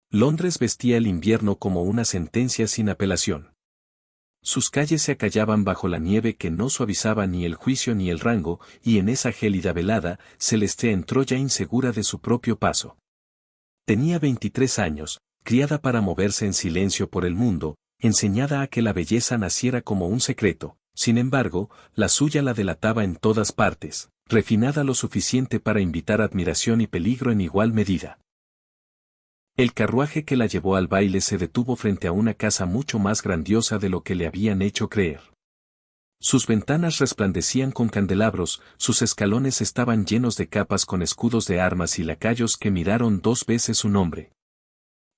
Londres vestía el invierno como una sentencia sin apelación. Sus calles se acallaban bajo la nieve que no suavizaba ni el juicio ni el rango, y en esa gélida velada, Celestia entró ya insegura de su propio paso. Tenía 23 años, criada para moverse en silencio por el mundo, enseñada a que la belleza naciera como un secreto, sin embargo, la suya la delataba en todas partes, refinada lo suficiente para invitar admiración y peligro en igual medida. El carruaje que la llevó al baile se detuvo frente a una casa mucho más grandiosa de lo que le habían hecho creer. Sus ventanas resplandecían con candelabros, sus escalones estaban llenos de capas con escudos de armas y lacayos que miraron 2 veces su nombre.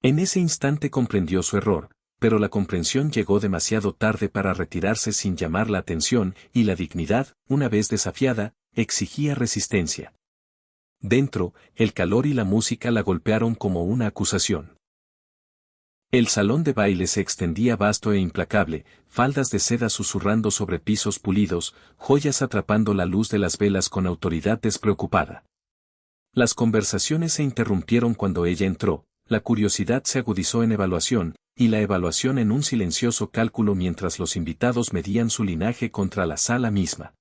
En ese instante comprendió su error, pero la comprensión llegó demasiado tarde para retirarse sin llamar la atención, y la dignidad, una vez desafiada, exigía resistencia. Dentro, el calor y la música la golpearon como una acusación. El salón de baile se extendía vasto e implacable, faldas de seda susurrando sobre pisos pulidos, joyas atrapando la luz de las velas con autoridad despreocupada. Las conversaciones se interrumpieron cuando ella entró, la curiosidad se agudizó en evaluación, y la evaluación en un silencioso cálculo mientras los invitados medían su linaje contra la sala misma.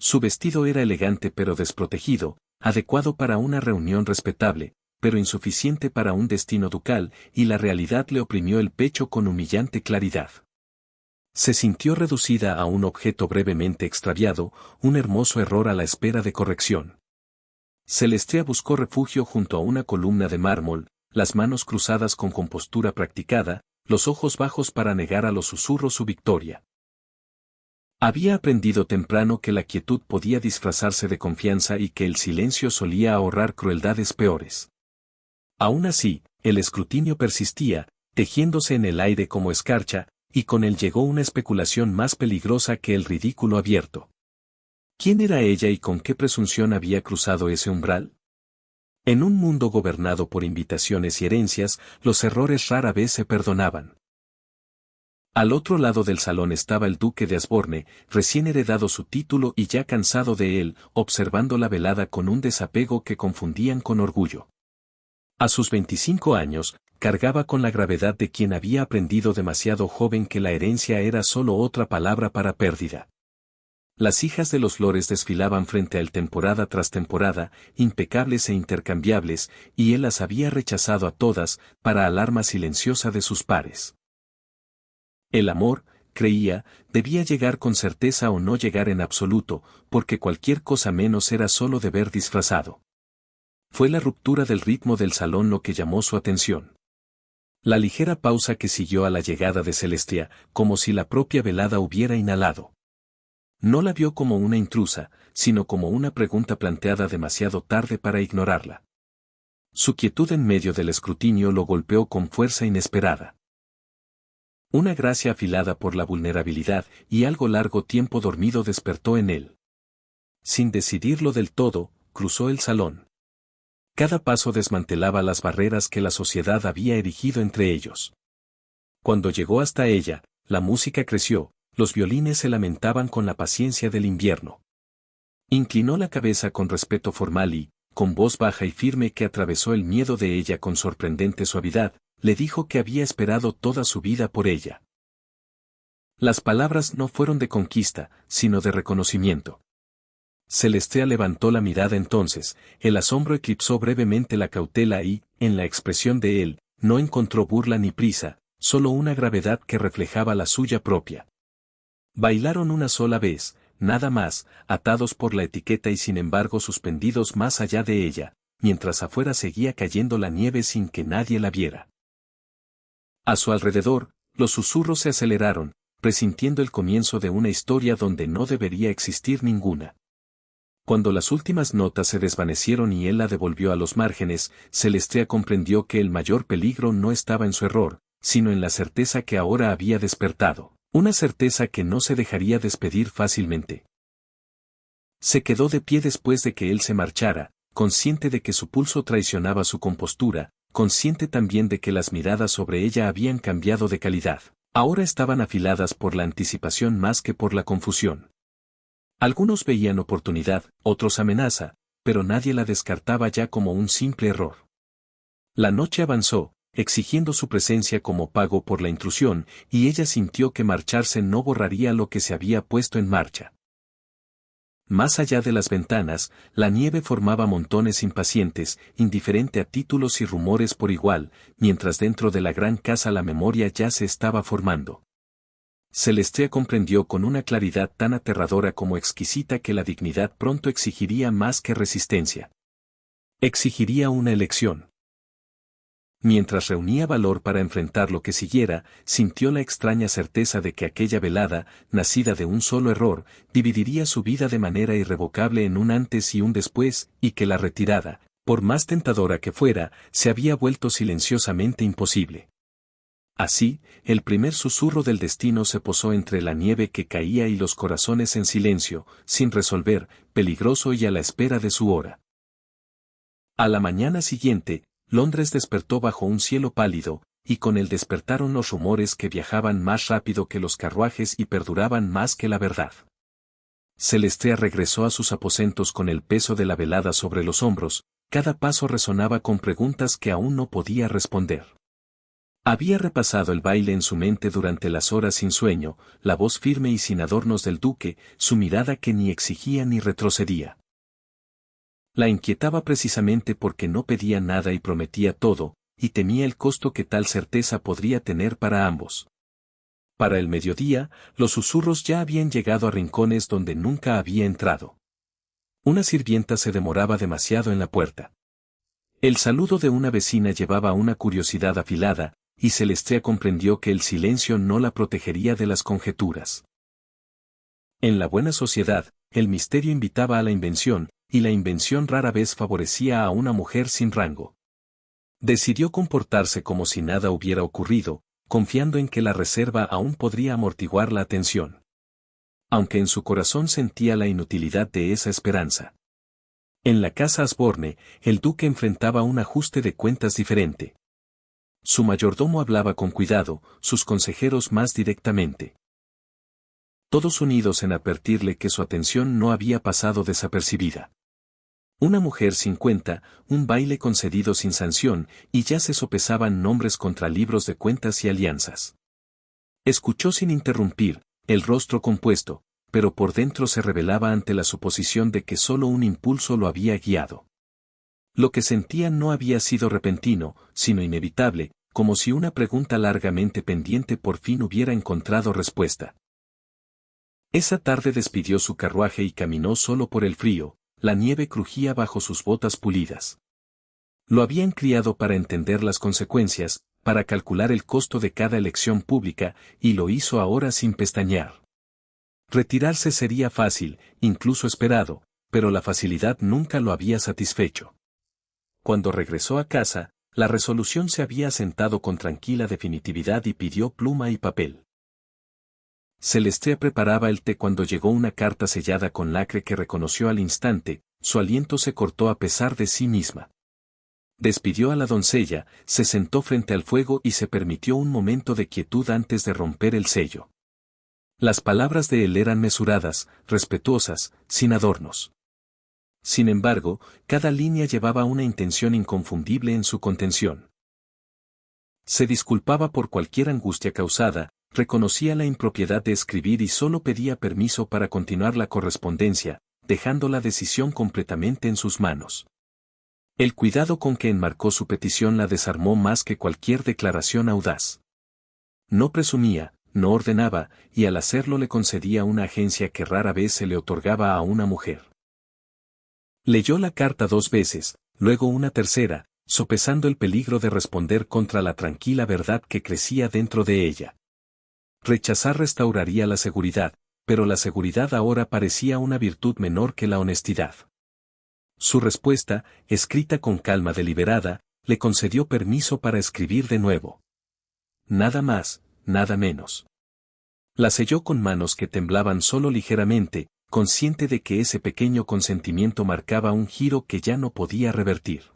Su vestido era elegante pero desprotegido, adecuado para una reunión respetable, pero insuficiente para un destino ducal, y la realidad le oprimió el pecho con humillante claridad. Se sintió reducida a un objeto brevemente extraviado, un hermoso error a la espera de corrección. Celestia buscó refugio junto a una columna de mármol, las manos cruzadas con compostura practicada, los ojos bajos para negar a los susurros su victoria. Había aprendido temprano que la quietud podía disfrazarse de confianza y que el silencio solía ahorrar crueldades peores. Aún así, el escrutinio persistía, tejiéndose en el aire como escarcha, y con él llegó una especulación más peligrosa que el ridículo abierto. ¿Quién era ella y con qué presunción había cruzado ese umbral? En un mundo gobernado por invitaciones y herencias, los errores rara vez se perdonaban. Al otro lado del salón estaba el duque de Asborne, recién heredado su título y ya cansado de él, observando la velada con un desapego que confundían con orgullo. A sus 25 años, cargaba con la gravedad de quien había aprendido demasiado joven que la herencia era solo otra palabra para pérdida. Las hijas de los lores desfilaban frente a él temporada tras temporada, impecables e intercambiables, y él las había rechazado a todas, para alarma silenciosa de sus pares. El amor, creía, debía llegar con certeza o no llegar en absoluto, porque cualquier cosa menos era solo deber disfrazado. Fue la ruptura del ritmo del salón lo que llamó su atención. La ligera pausa que siguió a la llegada de Celestia, como si la propia velada hubiera inhalado. No la vio como una intrusa, sino como una pregunta planteada demasiado tarde para ignorarla. Su quietud en medio del escrutinio lo golpeó con fuerza inesperada. Una gracia afilada por la vulnerabilidad y algo largo tiempo dormido despertó en él. Sin decidirlo del todo, cruzó el salón. Cada paso desmantelaba las barreras que la sociedad había erigido entre ellos. Cuando llegó hasta ella, la música creció, los violines se lamentaban con la paciencia del invierno. Inclinó la cabeza con respeto formal y, con voz baja y firme que atravesó el miedo de ella con sorprendente suavidad, le dijo que había esperado toda su vida por ella. Las palabras no fueron de conquista, sino de reconocimiento. Celestia levantó la mirada entonces, el asombro eclipsó brevemente la cautela y, en la expresión de él, no encontró burla ni prisa, solo una gravedad que reflejaba la suya propia. Bailaron una sola vez, nada más, atados por la etiqueta y sin embargo suspendidos más allá de ella, mientras afuera seguía cayendo la nieve sin que nadie la viera. A su alrededor, los susurros se aceleraron, presintiendo el comienzo de una historia donde no debería existir ninguna. Cuando las últimas notas se desvanecieron y él la devolvió a los márgenes, Celestia comprendió que el mayor peligro no estaba en su error, sino en la certeza que ahora había despertado, una certeza que no se dejaría despedir fácilmente. Se quedó de pie después de que él se marchara, consciente de que su pulso traicionaba su compostura, consciente también de que las miradas sobre ella habían cambiado de calidad. Ahora estaban afiladas por la anticipación más que por la confusión. Algunos veían oportunidad, otros amenaza, pero nadie la descartaba ya como un simple error. La noche avanzó, exigiendo su presencia como pago por la intrusión, y ella sintió que marcharse no borraría lo que se había puesto en marcha. Más allá de las ventanas, la nieve formaba montones impacientes, indiferente a títulos y rumores por igual, mientras dentro de la gran casa la memoria ya se estaba formando. Celestia comprendió con una claridad tan aterradora como exquisita que la dignidad pronto exigiría más que resistencia. Exigiría una elección. Mientras reunía valor para enfrentar lo que siguiera, sintió la extraña certeza de que aquella velada, nacida de un solo error, dividiría su vida de manera irrevocable en un antes y un después, y que la retirada, por más tentadora que fuera, se había vuelto silenciosamente imposible. Así, el primer susurro del destino se posó entre la nieve que caía y los corazones en silencio, sin resolver, peligroso y a la espera de su hora. A la mañana siguiente, Londres despertó bajo un cielo pálido, y con él despertaron los rumores que viajaban más rápido que los carruajes y perduraban más que la verdad. Celestia regresó a sus aposentos con el peso de la velada sobre los hombros, cada paso resonaba con preguntas que aún no podía responder. Había repasado el baile en su mente durante las horas sin sueño, la voz firme y sin adornos del duque, su mirada que ni exigía ni retrocedía. La inquietaba precisamente porque no pedía nada y prometía todo, y temía el costo que tal certeza podría tener para ambos. Para el mediodía, los susurros ya habían llegado a rincones donde nunca había entrado. Una sirvienta se demoraba demasiado en la puerta. El saludo de una vecina llevaba una curiosidad afilada, y Celestia comprendió que el silencio no la protegería de las conjeturas. En la buena sociedad, el misterio invitaba a la invención, y la invención rara vez favorecía a una mujer sin rango. Decidió comportarse como si nada hubiera ocurrido, confiando en que la reserva aún podría amortiguar la atención. Aunque en su corazón sentía la inutilidad de esa esperanza. En la casa Asborne, el duque enfrentaba un ajuste de cuentas diferente. Su mayordomo hablaba con cuidado, sus consejeros más directamente. Todos unidos en advertirle que su atención no había pasado desapercibida. Una mujer sin cuenta, un baile concedido sin sanción, y ya se sopesaban nombres contra libros de cuentas y alianzas. Escuchó sin interrumpir, el rostro compuesto, pero por dentro se rebelaba ante la suposición de que solo un impulso lo había guiado. Lo que sentía no había sido repentino, sino inevitable, como si una pregunta largamente pendiente por fin hubiera encontrado respuesta. Esa tarde despidió su carruaje y caminó solo por el frío, la nieve crujía bajo sus botas pulidas. Lo habían criado para entender las consecuencias, para calcular el costo de cada elección pública, y lo hizo ahora sin pestañear. Retirarse sería fácil, incluso esperado, pero la facilidad nunca lo había satisfecho. Cuando regresó a casa, la resolución se había asentado con tranquila definitividad y pidió pluma y papel. Celestia preparaba el té cuando llegó una carta sellada con lacre que reconoció al instante, su aliento se cortó a pesar de sí misma. Despidió a la doncella, se sentó frente al fuego y se permitió un momento de quietud antes de romper el sello. Las palabras de él eran mesuradas, respetuosas, sin adornos. Sin embargo, cada línea llevaba una intención inconfundible en su contención. Se disculpaba por cualquier angustia causada, reconocía la impropiedad de escribir y solo pedía permiso para continuar la correspondencia, dejando la decisión completamente en sus manos. El cuidado con que enmarcó su petición la desarmó más que cualquier declaración audaz. No presumía, no ordenaba, y al hacerlo le concedía una agencia que rara vez se le otorgaba a una mujer. Leyó la carta 2 veces, luego una tercera, sopesando el peligro de responder contra la tranquila verdad que crecía dentro de ella. Rechazar restauraría la seguridad, pero la seguridad ahora parecía una virtud menor que la honestidad. Su respuesta, escrita con calma deliberada, le concedió permiso para escribir de nuevo. Nada más, nada menos. La selló con manos que temblaban solo ligeramente, consciente de que ese pequeño consentimiento marcaba un giro que ya no podía revertir.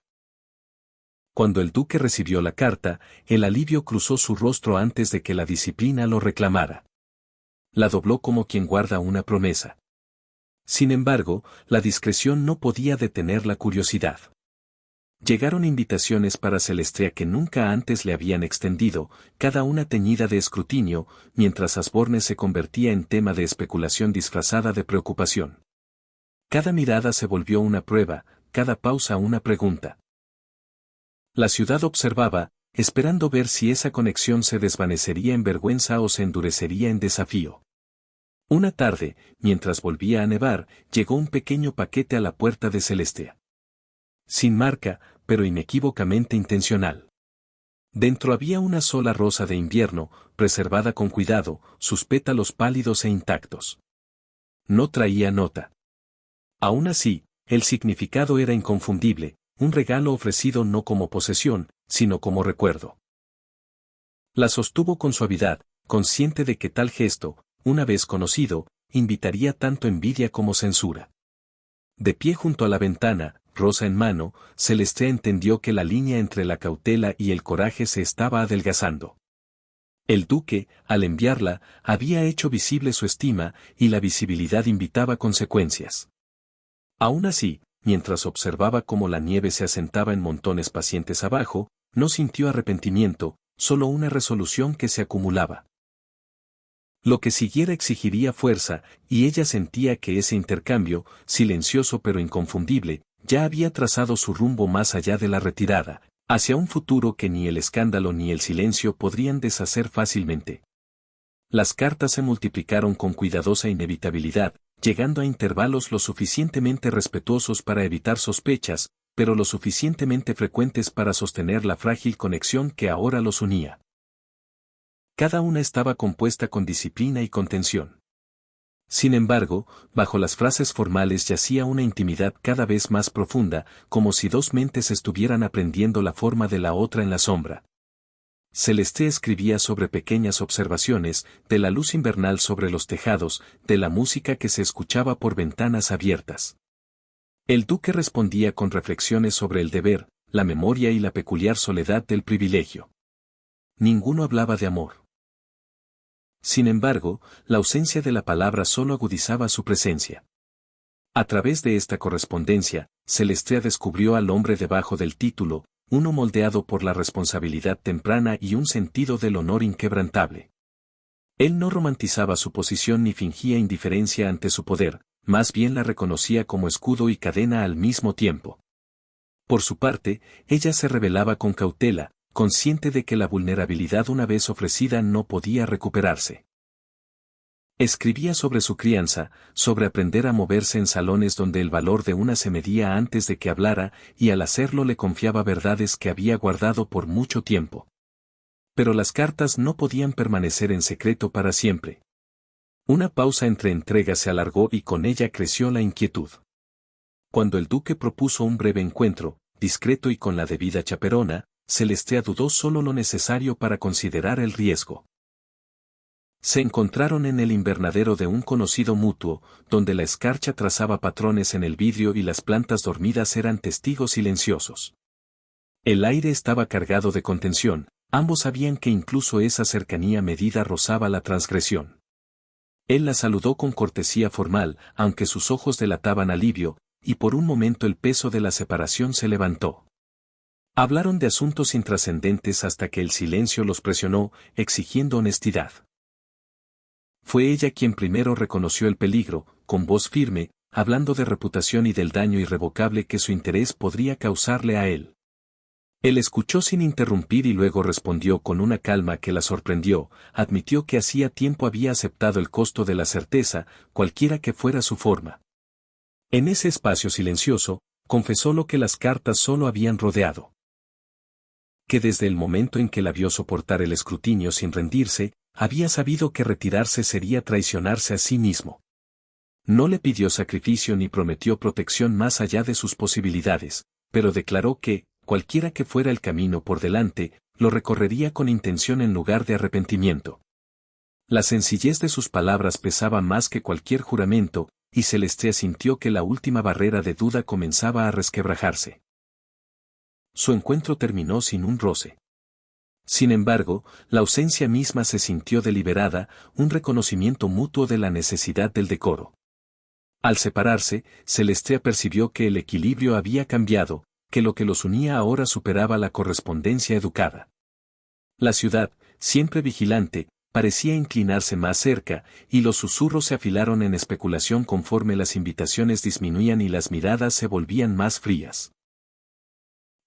Cuando el duque recibió la carta, el alivio cruzó su rostro antes de que la disciplina lo reclamara. La dobló como quien guarda una promesa. Sin embargo, la discreción no podía detener la curiosidad. Llegaron invitaciones para Celestia que nunca antes le habían extendido, cada una teñida de escrutinio, mientras Asborne se convertía en tema de especulación disfrazada de preocupación. Cada mirada se volvió una prueba, cada pausa una pregunta. La ciudad observaba, esperando ver si esa conexión se desvanecería en vergüenza o se endurecería en desafío. Una tarde, mientras volvía a nevar, llegó un pequeño paquete a la puerta de Celestia. Sin marca, pero inequívocamente intencional. Dentro había una sola rosa de invierno, preservada con cuidado, sus pétalos pálidos e intactos. No traía nota. Aún así, el significado era inconfundible, un regalo ofrecido no como posesión, sino como recuerdo. La sostuvo con suavidad, consciente de que tal gesto, una vez conocido, invitaría tanto envidia como censura. De pie junto a la ventana, rosa en mano, Celestia entendió que la línea entre la cautela y el coraje se estaba adelgazando. El duque, al enviarla, había hecho visible su estima, y la visibilidad invitaba consecuencias. Aún así, mientras observaba cómo la nieve se asentaba en montones pacientes abajo, no sintió arrepentimiento, solo una resolución que se acumulaba. Lo que siguiera exigiría fuerza, y ella sentía que ese intercambio, silencioso pero inconfundible, ya había trazado su rumbo más allá de la retirada, hacia un futuro que ni el escándalo ni el silencio podrían deshacer fácilmente. Las cartas se multiplicaron con cuidadosa inevitabilidad, llegando a intervalos lo suficientemente respetuosos para evitar sospechas, pero lo suficientemente frecuentes para sostener la frágil conexión que ahora los unía. Cada una estaba compuesta con disciplina y contención. Sin embargo, bajo las frases formales yacía una intimidad cada vez más profunda, como si dos mentes estuvieran aprendiendo la forma de la otra en la sombra. Celestia escribía sobre pequeñas observaciones, de la luz invernal sobre los tejados, de la música que se escuchaba por ventanas abiertas. El duque respondía con reflexiones sobre el deber, la memoria y la peculiar soledad del privilegio. Ninguno hablaba de amor. Sin embargo, la ausencia de la palabra solo agudizaba su presencia. A través de esta correspondencia, Celestia descubrió al hombre debajo del título, uno moldeado por la responsabilidad temprana y un sentido del honor inquebrantable. Él no romantizaba su posición ni fingía indiferencia ante su poder, más bien la reconocía como escudo y cadena al mismo tiempo. Por su parte, ella se rebelaba con cautela, consciente de que la vulnerabilidad una vez ofrecida no podía recuperarse. Escribía sobre su crianza, sobre aprender a moverse en salones donde el valor de una se medía antes de que hablara, y al hacerlo le confiaba verdades que había guardado por mucho tiempo. Pero las cartas no podían permanecer en secreto para siempre. Una pausa entre entregas se alargó y con ella creció la inquietud. Cuando el duque propuso un breve encuentro, discreto y con la debida chaperona, Celestia dudó solo lo necesario para considerar el riesgo. Se encontraron en el invernadero de un conocido mutuo, donde la escarcha trazaba patrones en el vidrio y las plantas dormidas eran testigos silenciosos. El aire estaba cargado de contención, ambos sabían que incluso esa cercanía medida rozaba la transgresión. Él la saludó con cortesía formal, aunque sus ojos delataban alivio, y por un momento el peso de la separación se levantó. Hablaron de asuntos intrascendentes hasta que el silencio los presionó, exigiendo honestidad. Fue ella quien primero reconoció el peligro, con voz firme, hablando de reputación y del daño irrevocable que su interés podría causarle a él. Él escuchó sin interrumpir y luego respondió con una calma que la sorprendió, admitió que hacía tiempo había aceptado el costo de la certeza, cualquiera que fuera su forma. En ese espacio silencioso, confesó lo que las cartas solo habían rodeado. Que desde el momento en que la vio soportar el escrutinio sin rendirse, había sabido que retirarse sería traicionarse a sí mismo. No le pidió sacrificio ni prometió protección más allá de sus posibilidades, pero declaró que, cualquiera que fuera el camino por delante, lo recorrería con intención en lugar de arrepentimiento. La sencillez de sus palabras pesaba más que cualquier juramento, y Celestia sintió que la última barrera de duda comenzaba a resquebrajarse. Su encuentro terminó sin un roce. Sin embargo, la ausencia misma se sintió deliberada, un reconocimiento mutuo de la necesidad del decoro. Al separarse, Celestia percibió que el equilibrio había cambiado, que lo que los unía ahora superaba la correspondencia educada. La ciudad, siempre vigilante, parecía inclinarse más cerca, y los susurros se afilaron en especulación conforme las invitaciones disminuían y las miradas se volvían más frías.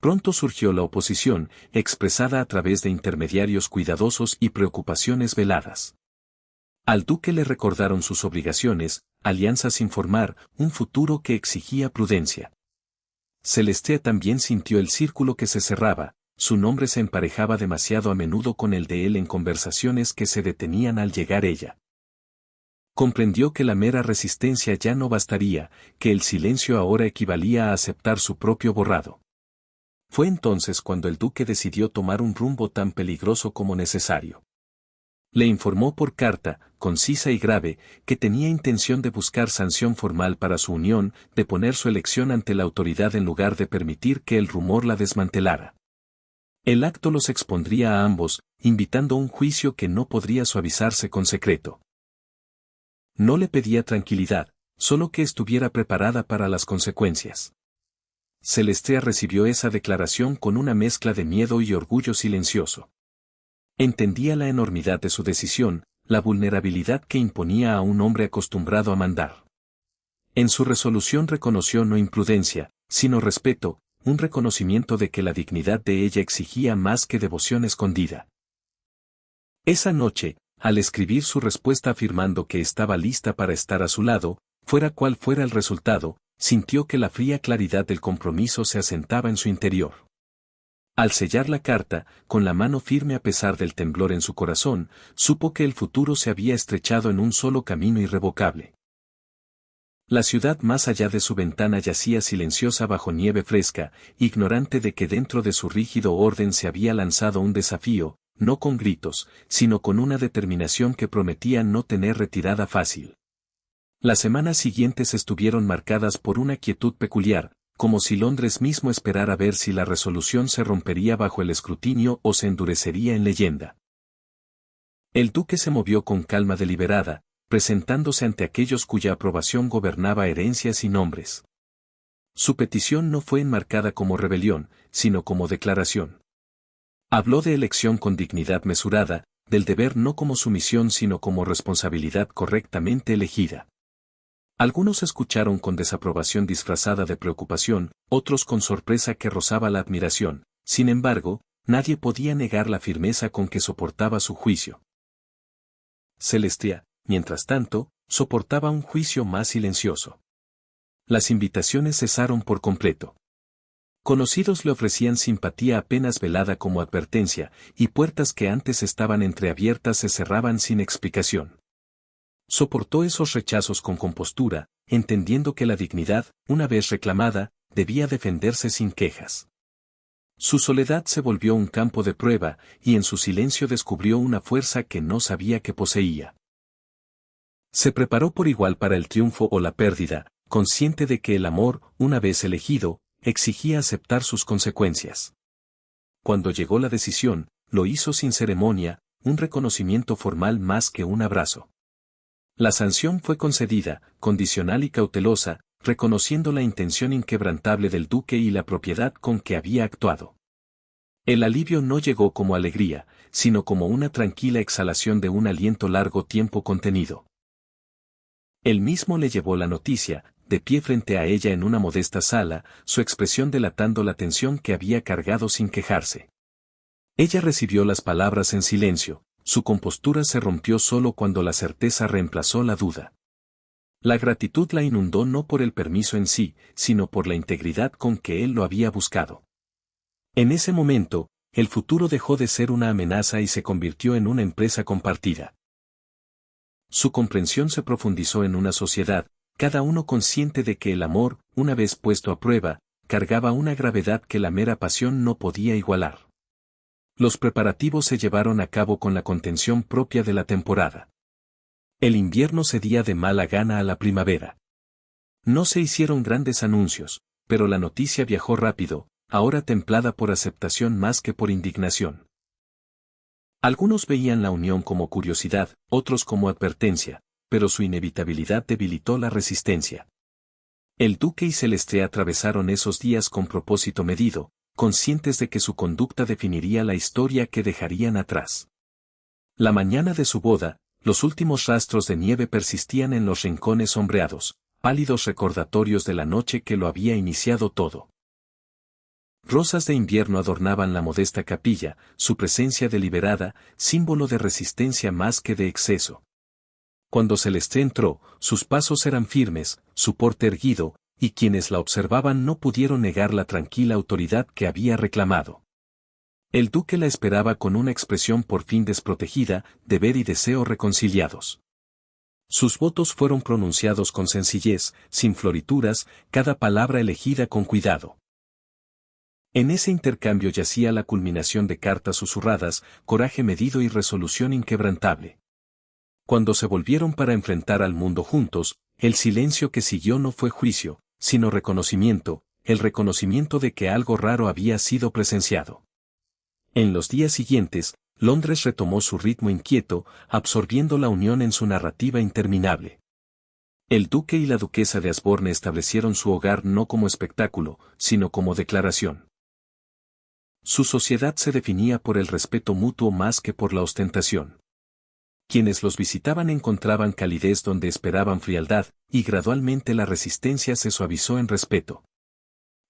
Pronto surgió la oposición, expresada a través de intermediarios cuidadosos y preocupaciones veladas. Al duque le recordaron sus obligaciones, alianzas sin formar, un futuro que exigía prudencia. Celestia también sintió el círculo que se cerraba, su nombre se emparejaba demasiado a menudo con el de él en conversaciones que se detenían al llegar ella. Comprendió que la mera resistencia ya no bastaría, que el silencio ahora equivalía a aceptar su propio borrado. Fue entonces cuando el duque decidió tomar un rumbo tan peligroso como necesario. Le informó por carta, concisa y grave, que tenía intención de buscar sanción formal para su unión, de poner su elección ante la autoridad en lugar de permitir que el rumor la desmantelara. El acto los expondría a ambos, invitando a un juicio que no podría suavizarse con secreto. No le pedía tranquilidad, solo que estuviera preparada para las consecuencias. Celestia recibió esa declaración con una mezcla de miedo y orgullo silencioso. Entendía la enormidad de su decisión, la vulnerabilidad que imponía a un hombre acostumbrado a mandar. En su resolución reconoció no imprudencia, sino respeto, un reconocimiento de que la dignidad de ella exigía más que devoción escondida. Esa noche, al escribir su respuesta afirmando que estaba lista para estar a su lado, fuera cual fuera el resultado, sintió que la fría claridad del compromiso se asentaba en su interior. Al sellar la carta, con la mano firme a pesar del temblor en su corazón, supo que el futuro se había estrechado en un solo camino irrevocable. La ciudad más allá de su ventana yacía silenciosa bajo nieve fresca, ignorante de que dentro de su rígido orden se había lanzado un desafío, no con gritos, sino con una determinación que prometía no tener retirada fácil. Las semanas siguientes estuvieron marcadas por una quietud peculiar, como si Londres mismo esperara ver si la resolución se rompería bajo el escrutinio o se endurecería en leyenda. El duque se movió con calma deliberada, presentándose ante aquellos cuya aprobación gobernaba herencias y nombres. Su petición no fue enmarcada como rebelión, sino como declaración. Habló de elección con dignidad mesurada, del deber no como sumisión sino como responsabilidad correctamente elegida. Algunos escucharon con desaprobación disfrazada de preocupación, otros con sorpresa que rozaba la admiración, sin embargo, nadie podía negar la firmeza con que soportaba su juicio. Celestia, mientras tanto, soportaba un juicio más silencioso. Las invitaciones cesaron por completo. Conocidos le ofrecían simpatía apenas velada como advertencia, y puertas que antes estaban entreabiertas se cerraban sin explicación. Soportó esos rechazos con compostura, entendiendo que la dignidad, una vez reclamada, debía defenderse sin quejas. Su soledad se volvió un campo de prueba, y en su silencio descubrió una fuerza que no sabía que poseía. Se preparó por igual para el triunfo o la pérdida, consciente de que el amor, una vez elegido, exigía aceptar sus consecuencias. Cuando llegó la decisión, lo hizo sin ceremonia, un reconocimiento formal más que un abrazo. La sanción fue concedida, condicional y cautelosa, reconociendo la intención inquebrantable del duque y la propiedad con que había actuado. El alivio no llegó como alegría, sino como una tranquila exhalación de un aliento largo tiempo contenido. Él mismo le llevó la noticia, de pie frente a ella en una modesta sala, su expresión delatando la tensión que había cargado sin quejarse. Ella recibió las palabras en silencio. Su compostura se rompió solo cuando la certeza reemplazó la duda. La gratitud la inundó no por el permiso en sí, sino por la integridad con que él lo había buscado. En ese momento, el futuro dejó de ser una amenaza y se convirtió en una empresa compartida. Su comprensión se profundizó en una sociedad, cada uno consciente de que el amor, una vez puesto a prueba, cargaba una gravedad que la mera pasión no podía igualar. Los preparativos se llevaron a cabo con la contención propia de la temporada. El invierno cedía de mala gana a la primavera. No se hicieron grandes anuncios, pero la noticia viajó rápido, ahora templada por aceptación más que por indignación. Algunos veían la unión como curiosidad, otros como advertencia, pero su inevitabilidad debilitó la resistencia. El duque y Celestia atravesaron esos días con propósito medido, conscientes de que su conducta definiría la historia que dejarían atrás. La mañana de su boda, los últimos rastros de nieve persistían en los rincones sombreados, pálidos recordatorios de la noche que lo había iniciado todo. Rosas de invierno adornaban la modesta capilla, su presencia deliberada, símbolo de resistencia más que de exceso. Cuando Celestia entró, sus pasos eran firmes, su porte erguido, y quienes la observaban no pudieron negar la tranquila autoridad que había reclamado. El duque la esperaba con una expresión por fin desprotegida, deber y deseo reconciliados. Sus votos fueron pronunciados con sencillez, sin florituras, cada palabra elegida con cuidado. En ese intercambio yacía la culminación de cartas susurradas, coraje medido y resolución inquebrantable. Cuando se volvieron para enfrentar al mundo juntos, el silencio que siguió no fue juicio, sino reconocimiento, el reconocimiento de que algo raro había sido presenciado. En los días siguientes, Londres retomó su ritmo inquieto, absorbiendo la unión en su narrativa interminable. El duque y la duquesa de Asborne establecieron su hogar no como espectáculo, sino como declaración. Su sociedad se definía por el respeto mutuo más que por la ostentación. Quienes los visitaban encontraban calidez donde esperaban frialdad, y gradualmente la resistencia se suavizó en respeto.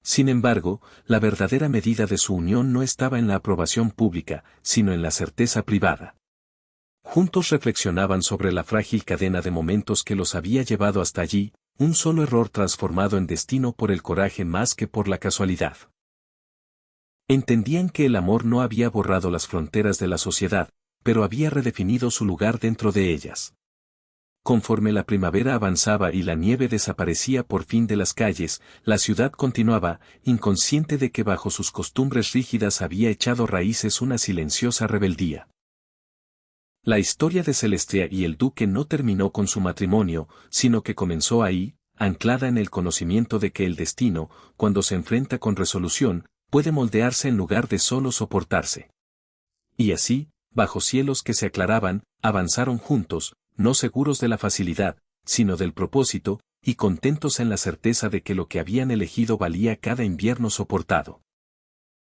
Sin embargo, la verdadera medida de su unión no estaba en la aprobación pública, sino en la certeza privada. Juntos reflexionaban sobre la frágil cadena de momentos que los había llevado hasta allí, un solo error transformado en destino por el coraje más que por la casualidad. Entendían que el amor no había borrado las fronteras de la sociedad, pero había redefinido su lugar dentro de ellas. Conforme la primavera avanzaba y la nieve desaparecía por fin de las calles, la ciudad continuaba, inconsciente de que bajo sus costumbres rígidas había echado raíces una silenciosa rebeldía. La historia de Celestia y el duque no terminó con su matrimonio, sino que comenzó ahí, anclada en el conocimiento de que el destino, cuando se enfrenta con resolución, puede moldearse en lugar de solo soportarse. Y así, bajo cielos que se aclaraban, avanzaron juntos, no seguros de la facilidad, sino del propósito, y contentos en la certeza de que lo que habían elegido valía cada invierno soportado.